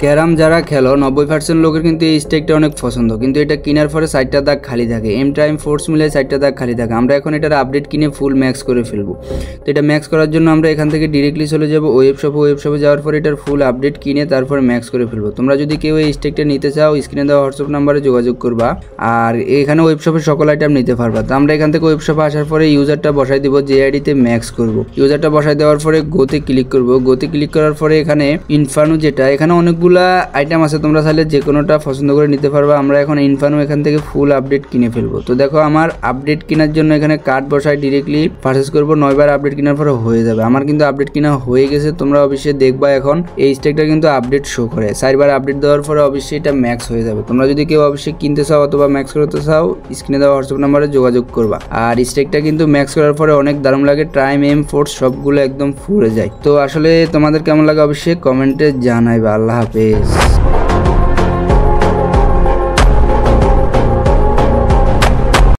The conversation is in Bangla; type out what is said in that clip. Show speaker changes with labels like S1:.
S1: ক্যারাম যারা খেলো 90% লোকের কিন্তু এই স্টেকটা অনেক পছন্দ, কিন্তু এটা কেনার পরে 60টা দাগ খালি থাকে, এম টাইম ফোর্স মিলে 60টা দাগ খালি থাকে। আমরা এখন এটার আপডেট কিনে ফুল ম্যাক্স করে ফেলবো। তো এটা ম্যাক্স করার জন্য আমরা এখান থেকে ডিরেক্টলি চলে যাবো ওয়েবশপে যাওয়ার পরে এটার ফুল আপডেট কিনে তারপরে ম্যাক্স করে ফেলবো। তোমরা যদি কেউ এই স্টেকটা নিতে চাও স্ক্রিনে দেওয়া হোয়াটসঅ্যাপ নাম্বারে যোগাযোগ করবা, আর এখানে ওয়েবশপে সকল আইটেম নিতে পারবা। তো আমরা এখান থেকে ওয়েবশপে আসার পরে ইউজারটা বসাই দিব, যে আইডিতে ম্যাক্স করবো। ইউজারটা বসাই দেওয়ার পরে গোতে ক্লিক করবো। গোতে ক্লিক করার পরে এখানে ইনফার্নো, যেটা এখানে অনেকগুলা আইটেম আছে, তোমরা চাইলে যে কোনোটা পছন্দ করে নিতে পারবা। আমরা এখন ইনফার্নো এখান থেকে ফুল আপডেট কিনে ফেলবো। তো দেখো আমার আপডেট কেনার জন্য এখানে কার্ড বসাই ডিরেক্টলি পারচেস করবো, 9বার আপডেট কেনার পরে হয়ে যাবে। আমার কিন্তু আপডেট কিনা হয়ে গেছে, তোমরা অবশ্যই দেখবা। এখন এই স্টেকটা কিন্তু আপডেট শো করে, 4বার আপডেট দেওয়ার পরে অবশ্যই এটা ম্যাক্স হয়ে যাবে। তোমরা যদি কেউ অবশ্যই কিনতে চাও অথবা ম্যাক্স করতে চাও স্ক্রিনে দেওয়া হোয়াটসঅ্যাপ নাম্বারে যোগাযোগ করবা। আর স্টেকটা কিন্তু ম্যাক্স করার পরে অনেক দারুণ লাগে, টাইম এম ফোর্স সবগুলো একদম ফুরে যায়। তো আসলে তোমাদের কেমন লাগে অবশ্যই কমেন্টে জানাইবা। আল্লাহ হাফেজ।